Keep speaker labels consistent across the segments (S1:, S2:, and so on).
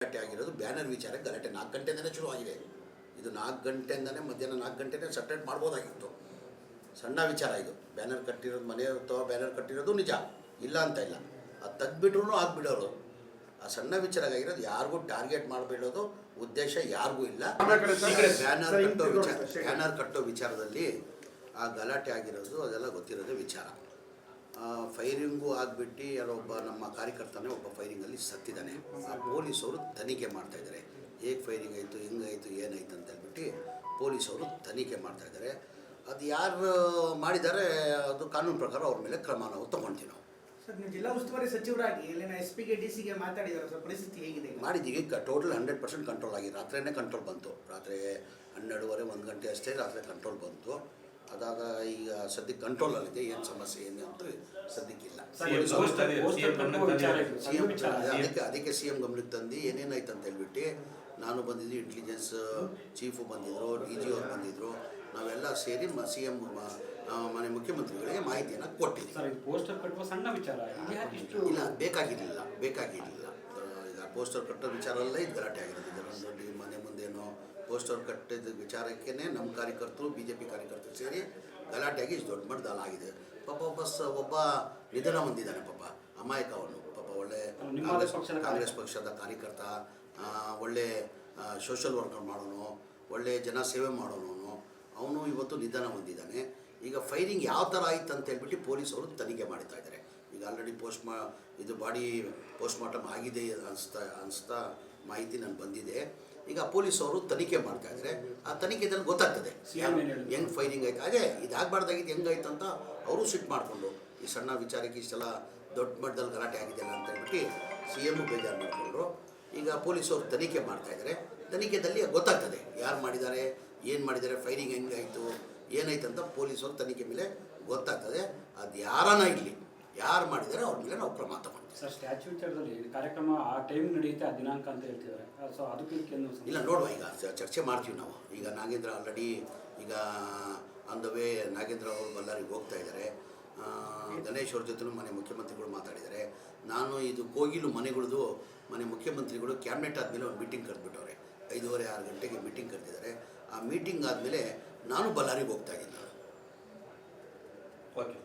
S1: ಗಲಾಟೆ ಆಗಿರೋದು ಬ್ಯಾನರ್ ವಿಚಾರ ಗಲಾಟೆ 4 ಗಂಟೆಯಿಂದನೇ ಶುರುವಾಗಿದೆ. ಇದು 4 ಗಂಟೆಯಿಂದನೇ ಮಧ್ಯಾಹ್ನ 4 ಗಂಟೆನೇ ಸಪ್ರೇಟ್ ಮಾಡ್ಬೋದಾಗಿತ್ತು. ಸಣ್ಣ ವಿಚಾರ ಇದು. ಬ್ಯಾನರ್ ಕಟ್ಟಿರೋದು ಮನೆ ಅಥವಾ ಬ್ಯಾನರ್ ಕಟ್ಟಿರೋದು ನಿಜ, ಇಲ್ಲ ಅಂತ ಇಲ್ಲ. ಅದು ತೆಗ್ದುಬಿಟ್ರೂ ಆಗಿಬಿಡೋರು. ಆ ಸಣ್ಣ ವಿಚಾರ ಆಗಿರೋದು ಯಾರಿಗೂ ಟಾರ್ಗೆಟ್ ಮಾಡಬೇಡೋದು ಉದ್ದೇಶ ಯಾರಿಗೂ ಇಲ್ಲ. ಬ್ಯಾನರ್ ಕಟ್ಟೋ ವಿಚಾರದಲ್ಲಿ ಆ ಗಲಾಟೆ ಆಗಿರೋದು ಅದೆಲ್ಲ ಗೊತ್ತಿರೋದೇ ವಿಚಾರ. ಫೈರಿಂಗು ಆಗಿಬಿಟ್ಟು ಯಾರೊಬ್ಬ ನಮ್ಮ ಕಾರ್ಯಕರ್ತನೇ ಒಬ್ಬ ಫೈರಿಂಗಲ್ಲಿ ಸತ್ತಿದ್ದಾನೆ. ಆ ಪೊಲೀಸವರು ತನಿಖೆ ಮಾಡ್ತಾಯಿದ್ದಾರೆ. ಹೇಗೆ ಫೈರಿಂಗ್ ಆಯಿತು, ಹೆಂಗಾಯಿತು, ಏನಾಯಿತು ಅಂತ ಹೇಳ್ಬಿಟ್ಟು ಪೊಲೀಸವರು ತನಿಖೆ ಮಾಡ್ತಾಯಿದ್ದಾರೆ. ಅದು ಯಾರು ಮಾಡಿದ್ದಾರೆ ಅದು ಕಾನೂನು ಪ್ರಕಾರ ಅವ್ರ ಮೇಲೆ ಕ್ರಮ ನಾವು ತೊಗೊಳ್ತೀವಿ. ನಾವು
S2: ಸರ್, ನೀವು ಜಿಲ್ಲಾ ಉಸ್ತುವಾರಿ ಸಚಿವರಾಗಿ ಇಲ್ಲಿನ SP-ಗೆ DC-ಗೆ ಮಾತಾಡಿದ್ದಾರೆ ಸರ್, ಪರಿಸ್ಥಿತಿ ಹೇಗಿದೆ?
S1: ಮಾಡಿದ್ದೀವಿ. ಟೋಟಲ್ 100% ಕಂಟ್ರೋಲ್ ಆಗಿದೆ. ರಾತ್ರಿಯೇ ಕಂಟ್ರೋಲ್ ಬಂತು. ರಾತ್ರಿ 12:30 1 ಗಂಟೆ ಅಷ್ಟೇ ರಾತ್ರಿ ಕಂಟ್ರೋಲ್ ಬಂತು. ಅದಾಗ ಈಗ ಸದ್ಯಕ್ಕೆ ಕಂಟ್ರೋಲಲ್ಲಿದೆ. ಏನು ಸಮಸ್ಯೆ ಏನು ಅಂತ ಸದ್ಯಕ್ಕಿಲ್ಲ. ಅದಕ್ಕೆ CM ಗಮನಕ್ಕೆ ತಂದು ಏನೇನಾಯ್ತು ಅಂತ ಹೇಳ್ಬಿಟ್ಟು ನಾನು ಬಂದಿದ್ದು, ಇಂಟೆಲಿಜೆನ್ಸ್ ಚೀಫು ಬಂದಿದ್ದರು, DG ಅವ್ರು ಬಂದಿದ್ದರು. ನಾವೆಲ್ಲ ಸೇರಿ CM ಮನೆ ಮುಖ್ಯಮಂತ್ರಿಗಳಿಗೆ ಮಾಹಿತಿಯನ್ನು ಕೊಟ್ಟಿದ್ದೀವಿ.
S3: ಪೋಸ್ಟರ್ ಕಟ್ಟುವ ಸಣ್ಣ ವಿಚಾರ
S1: ಇಲ್ಲ, ಬೇಕಾಗಿರಲಿಲ್ಲ. ಈಗ ಪೋಸ್ಟರ್ ಕಟ್ಟೋ ವಿಚಾರಲ್ಲೇ ಇದು ಗಲಾಟೆ ಆಗಿರೋದು. ಇದರೊಂದು ಮನೆ ಮುಂದೇನೋ ಪೋಸ್ಟರ್ ಕಟ್ಟಿದ ವಿಚಾರಕ್ಕೇ ನಮ್ಮ ಕಾರ್ಯಕರ್ತರು BJP ಕಾರ್ಯಕರ್ತರು ಸೇರಿ ಗಲಾಟೆಯಾಗಿ ಇಷ್ಟು ದೊಡ್ಡ ಮಟ್ಟದಲ್ಲಿ ಆಗಿದೆ. ಪಾಪ ಒಬ್ಬ ನಿಧನ ಹೊಂದಿದ್ದಾನೆ. ಪಾಪ ಅಮಾಯಕ ಅವನು. ಪಾಪ ಒಳ್ಳೆ ಕಾಂಗ್ರೆಸ್ ಪಕ್ಷದ ಕಾರ್ಯಕರ್ತ, ಒಳ್ಳೆ ಸೋಷಲ್ ವರ್ಕರ್ ಮಾಡೋನು, ಒಳ್ಳೆ ಜನ ಸೇವೆ ಮಾಡೋನು. ಅವನು ಇವತ್ತು ನಿಧನ ಹೊಂದಿದ್ದಾನೆ. ಈಗ ಫೈರಿಂಗ್ ಯಾವ ಥರ ಆಯಿತು ಅಂತ ಹೇಳ್ಬಿಟ್ಟು ಪೊಲೀಸವರು ತನಿಖೆ ಮಾಡ್ತಾ ಇದ್ದಾರೆ. ಈಗ ಆಲ್ರೆಡಿ ಇದು ಬಾಡಿ ಪೋಸ್ಟ್ಮಾರ್ಟಮ್ ಆಗಿದೆ ಅನಿಸ್ತಾ ಮಾಹಿತಿ ನನಗೆ ಬಂದಿದೆ. ಈಗ ಪೊಲೀಸವರು ತನಿಖೆ ಮಾಡ್ತಾ ಇದ್ದಾರೆ. ಆ ತನಿಖೆದಲ್ಲಿ ಗೊತ್ತಾಗ್ತದೆ ಹೆಂಗೆ ಫೈರಿಂಗ್ ಆಯಿತು. ಅದೇ ಇದು ಆಗಬಾರ್ದಾಗಿತ್ತು, ಹೆಂಗಾಯ್ತು ಅಂತ ಅವರು ಸಿಟ್ಟು ಮಾಡಿಕೊಂಡು ಈ ಸಣ್ಣ ವಿಚಾರಕ್ಕೆ ಇಷ್ಟೆಲ್ಲ ದೊಡ್ಡ ಮಟ್ಟದಲ್ಲಿ ಗಲಾಟೆ ಆಗಿದೆಯಲ್ಲ ಅಂತ ಹೇಳ್ಬಿಟ್ಟು CM ಬೇಜಾರು ಮಾಡಿಕೊಂಡ್ರು. ಈಗ ಪೊಲೀಸವರು ತನಿಖೆ ಮಾಡ್ತಾ ಇದ್ದಾರೆ. ತನಿಖೆಯಲ್ಲಿ ಗೊತ್ತಾಗ್ತದೆ ಯಾರು ಮಾಡಿದ್ದಾರೆ, ಏನು ಮಾಡಿದ್ದಾರೆ, ಫೈರಿಂಗ್ ಹೆಂಗಾಯಿತು, ಏನಾಯ್ತು ಅಂತ ಪೊಲೀಸರು ತನಿಖೆ ಮೇಲೆ ಗೊತ್ತಾಗ್ತದೆ. ಅದು ಯಾರನ್ನ ಇರಲಿ, ಯಾರು ಮಾಡಿದ್ದಾರೆ ಅವ್ರ ಮೇಲೆ ನಾವು ಕ್ರಮ ತಗೊಂಡ್ತೀವಿ.
S3: ಸರ್, ಸ್ಟ್ಯಾಚ್ಯೂ ವಿಚಾರದಲ್ಲಿ ಕಾರ್ಯಕ್ರಮ ಆ ಟೈಮ್ ನಡೆಯುತ್ತೆ, ಆ ದಿನಾಂಕ ಅಂತ ಹೇಳ್ತಿದ್ದಾರೆ. ಸೊ ಅದಕ್ಕೆ
S1: ಇಲ್ಲ, ನೋಡುವ, ಈಗ ಚರ್ಚೆ ಮಾಡ್ತೀವಿ ನಾವು. ಈಗ ನಾಗೇಂದ್ರ ಆಲ್ರೆಡಿ ಈಗ ಆನ್ ದ ವೇ ನಾಗೇಂದ್ರ ಅವರು ಬಳ್ಳಾರಿಗೆ ಹೋಗ್ತಾ ಇದ್ದಾರೆ. ಗಣೇಶ್ ಅವ್ರ ಜೊತೆ ಮನೆ ಮುಖ್ಯಮಂತ್ರಿಗಳು ಮಾತಾಡಿದ್ದಾರೆ. ನಾನು ಇದು ಕೋಗಿಲು ಮನೆ ಮುಖ್ಯಮಂತ್ರಿಗಳು ಕ್ಯಾಬಿನೆಟ್ ಆದಮೇಲೆ ಒಂದು ಮೀಟಿಂಗ್ ಕರೆದ್ಬಿಟ್ಟವ್ರೆ. 5:30 6 ಗಂಟೆಗೆ ಮೀಟಿಂಗ್ ಕರೆದಿದ್ದಾರೆ. ಆ ಮೀಟಿಂಗ್ ಆದಮೇಲೆ ನಾನು ಬಳ್ಳಾರಿಗೆ ಹೋಗ್ತಾ ಇದ್ದೀನಿ.
S2: ಓಕೆ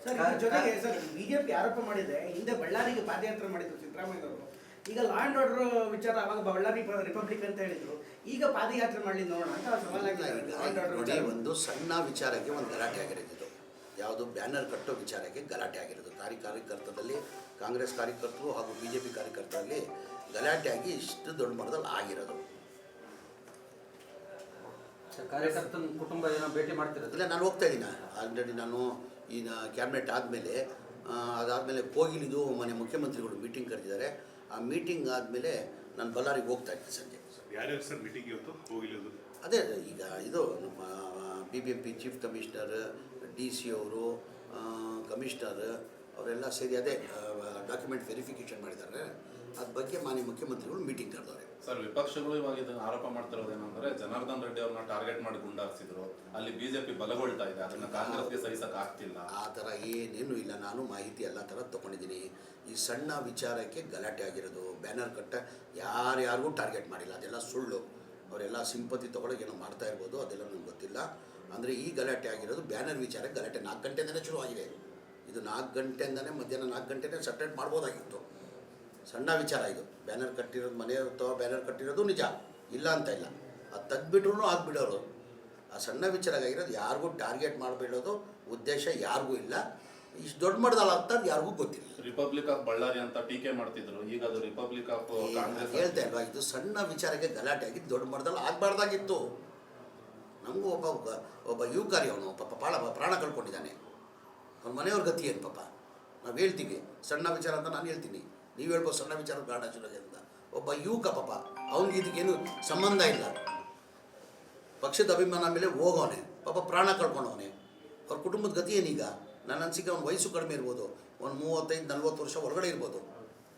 S2: ಸರ್, ಇದ್ರ ಜೊತೆಗೆ ಸರ್ BJP ಆರೋಪ ಮಾಡಿದೆ, ಹಿಂದೆ ಬಳ್ಳಾರಿಗೆ ಪಾದಯಾತ್ರೆ ಮಾಡಿದ್ರು ಸಿದ್ದರಾಮಯ್ಯ ಅವರು. ಈಗ ಲಾ ಆ್ಯಂಡ್ ಆರ್ಡರ್ ವಿಚಾರ ಅವಾಗ ಬಳ್ಳಾರಿ ರಿಪಬ್ಲಿಕ್ ಅಂತ ಹೇಳಿದ್ರು, ಈಗ ಪಾದಯಾತ್ರೆ ಮಾಡಲಿ ನೋಡೋಣ ಅಂತ
S1: ಸವಾಲಾಗಿದೆ. ಒಂದು ಸಣ್ಣ ವಿಚಾರಕ್ಕೆ ಒಂದು ಗಲಾಟೆ ಆಗಿರೋದು. ಯಾವುದು ಬ್ಯಾನರ್ ಕಟ್ಟೋ ವಿಚಾರಕ್ಕೆ ಗಲಾಟೆ ಆಗಿರೋದು. ಕಾರ್ಯಕರ್ತದಲ್ಲಿ ಕಾಂಗ್ರೆಸ್ ಕಾರ್ಯಕರ್ತರು ಹಾಗೂ BJP ಕಾರ್ಯಕರ್ತರಲ್ಲಿ ಗಲಾಟೆ ಆಗಿ ಇಷ್ಟು ದೊಡ್ಡ ಮಟ್ಟದಲ್ಲಿ ಆಗಿರೋದು.
S4: ಕಾರ್ಯಕರ್ತನ ಕುಟುಂಬ ಏನೋ ಭೇಟಿ ಮಾಡ್ತಿರೋದು?
S1: ಇಲ್ಲ, ನಾನು ಹೋಗ್ತಾ ಇದ್ದೀನಿ. ಆಲ್ರೆಡಿ ನಾನು ಈಗ ಕ್ಯಾಬಿನೆಟ್ ಆದಮೇಲೆ ಅದಾದಮೇಲೆ ಕೋಗಿಲಿದು ಮನೆ ಮುಖ್ಯಮಂತ್ರಿಗಳು ಮೀಟಿಂಗ್ ಕರೆದಿದ್ದಾರೆ. ಆ ಮೀಟಿಂಗ್ ಆದಮೇಲೆ ನಾನು ಬಳ್ಳಾರಿಗೆ ಹೋಗ್ತಾ ಇದ್ದೀನಿ ಸಂಜೆ.
S5: ಯಾರ್ಯಾರು ಸರ್ ಮೀಟಿಂಗ್ ಇವತ್ತು ಹೋಗಿರೋದು?
S1: ಅದೇ ಈಗ ಇದು ನಮ್ಮ BBMP ಚೀಫ್ ಕಮಿಷನರ್, DC ಅವರು, ಕಮಿಷನರ್ ಅವರೆಲ್ಲ ಸೇರಿ ಅದೇ ಡಾಕ್ಯುಮೆಂಟ್ ವೆರಿಫಿಕೇಷನ್ ಮಾಡಿದ್ದಾರೆ. ಅದ್ರ ಬಗ್ಗೆ ಮಾನ್ಯ ಮುಖ್ಯಮಂತ್ರಿಗಳು ಮೀಟಿಂಗ್ ಕರೆದವ್ರೆ.
S6: ಸರ್, ವಿಪಕ್ಷಗಳು ಇವಾಗ ಇದನ್ನು ಆರೋಪ ಮಾಡ್ತಿರೋದೇನೆಂದರೆ ಜನಾರ್ದನ್ ರೆಡ್ಡಿ ಅವ್ರನ್ನ ಟಾರ್ಗೆಟ್ ಮಾಡಿ ಗುಂಡಾರಿಸಿದ್ರು. ಅಲ್ಲಿ BJP ಬಲಗೊಳ್ತಾ ಇದೆ, ಅದನ್ನು ಕಾಂಗ್ರೆಸ್ಗೆ ಸಹಿಸಕ್ಕೆ ಆಗ್ತಿಲ್ಲ. ಆ ಥರ ಏನೇನು ಇಲ್ಲ. ನಾನು ಮಾಹಿತಿ ಎಲ್ಲ ಥರ ತೊಗೊಂಡಿದ್ದೀನಿ. ಈ ಸಣ್ಣ ವಿಚಾರಕ್ಕೆ ಗಲಾಟೆ ಆಗಿರೋದು. ಬ್ಯಾನರ್ ಕಟ್ಟ ಯಾರ್ಯಾರಿಗೂ ಟಾರ್ಗೆಟ್ ಮಾಡಿಲ್ಲ, ಅದೆಲ್ಲ ಸುಳ್ಳು. ಅವರೆಲ್ಲ ಸಿಂಪತಿ ತೊಗೊಳಕ್ಕೆ ಏನೋ ಮಾಡ್ತಾ ಇರ್ಬೋದು, ಅದೆಲ್ಲ ನನಗೆ ಗೊತ್ತಿಲ್ಲ. ಅಂದರೆ ಈ ಗಲಾಟೆ ಆಗಿರೋದು ಬ್ಯಾನರ್ ವಿಚಾರಕ್ಕೆ ಗಲಾಟೆ 4 ಗಂಟೆಯಿಂದನೇ ಶುರುವಾಗಿದೆ. ಇದು 4 ಗಂಟೆಯಿಂದನೇ ಮಧ್ಯಾಹ್ನ 4 ಗಂಟೆನೇ ಸಪ್ರೇಟ್ ಮಾಡ್ಬೋದಾಗಿತ್ತು. ಸಣ್ಣ ವಿಚಾರ ಇದು. ಬ್ಯಾನರ್ ಕಟ್ಟಿರೋದು ಮನೆ ಅಥವಾ ಬ್ಯಾನರ್ ಕಟ್ಟಿರೋದು ನಿಜ, ಇಲ್ಲ ಅಂತ ಇಲ್ಲ. ಅದು ತೆಗ್ದುಬಿಟ್ರೂ ಆಗಿಬಿಡೋರು. ಆ ಸಣ್ಣ ವಿಚಾರ ಆಗಿರೋದು ಯಾರಿಗೂ ಟಾರ್ಗೆಟ್ ಮಾಡಬೇಡೋದು ಉದ್ದೇಶ ಯಾರಿಗೂ ಇಲ್ಲ. ಇಷ್ಟು ದೊಡ್ಡ ಮಟ್ಟದಲ್ಲಿ ಆಗ್ತದೆ ಯಾರಿಗೂ ಗೊತ್ತಿಲ್ಲ. ರಿಪಬ್ಲಿಕ್ ಆಫ್ ಬಳ್ಳಾರಿ ಅಂತ ಟೀಕೆ ಮಾಡ್ತಿದ್ರು, ಈಗ ಅದು ರಿಪಬ್ಲಿಕ್ ಆಫ್ ಕಾಂಗ್ರೆಸ್
S1: ಹೇಳ್ತಾ ಇಲ್ವಾ. ಇದು ಸಣ್ಣ ವಿಚಾರಕ್ಕೆ ಗಲಾಟೆ ಆಗಿ ದೊಡ್ಡ ಮಟ್ಟದಲ್ಲಿ ಆಗಬಾರ್ದಾಗಿತ್ತು. ನಮಗೂ ಒಬ್ಬ ಯುವಕಾರಿ ಅವನು ಪಾಪ ಪ್ರಾಣ ಕಳ್ಕೊಂಡಿದ್ದಾನೆ. ಅವ್ನ ಮನೆಯವ್ರ ಗತಿ ಏನು ಪಾಪ. ನಾವು ಹೇಳ್ತೀವಿ ಸಣ್ಣ ವಿಚಾರ ಅಂತ ನಾನು ಹೇಳ್ತೀನಿ, ನೀವು ಹೇಳ್ಬೋದು ಸಣ್ಣ ವಿಚಾರ ಗಾಢ ಚುಲಗೆ ಅಂತ. ಒಬ್ಬ ಯುವಕ ಪಾಪ, ಅವ್ನಿಗೆ ಇದಕ್ಕೇನು ಸಂಬಂಧ ಇಲ್ಲ. ಪಕ್ಷದ ಅಭಿಮಾನ ಮೇಲೆ ಹೋಗೋನೆ ಪಾಪ, ಪ್ರಾಣ ಕಳ್ಕೊಂಡವನೆ. ಅವ್ರ ಕುಟುಂಬದ ಗತಿ ಏನೀಗ? ನನ್ನ ಅನಿಸಿಕೆ ಅವ್ನ ವಯಸ್ಸು ಕಡಿಮೆ ಇರ್ಬೋದು, ಒಂದು 35-40 ವರ್ಷ ಹೊರಗಡೆ ಇರ್ಬೋದು.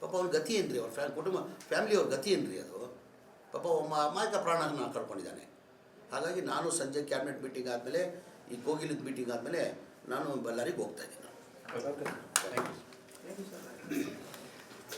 S1: ಪಾಪ ಅವ್ನ ಗತಿ ಏನು ರೀ? ಅವ್ರ ಕುಟುಂಬ ಫ್ಯಾಮಿಲಿಯವ್ರ ಗತಿ ಏನು ರೀ ಅದು? ಪಾಪ ಅಮಾಯಕ ಪ್ರಾಣನ ಕಳ್ಕೊಂಡಿದ್ದಾನೆ. ಹಾಗಾಗಿ ನಾನು ಸಂಜೆ ಕ್ಯಾಬಿನೆಟ್ ಮೀಟಿಂಗ್ ಆದಮೇಲೆ, ಈ ಕೋಗಿಲಿದ ಮೀಟಿಂಗ್ ಆದಮೇಲೆ ನಾನು ಬಳ್ಳಾರಿಗೆ ಹೋಗ್ತಾ ಇದ್ದೀನಿ.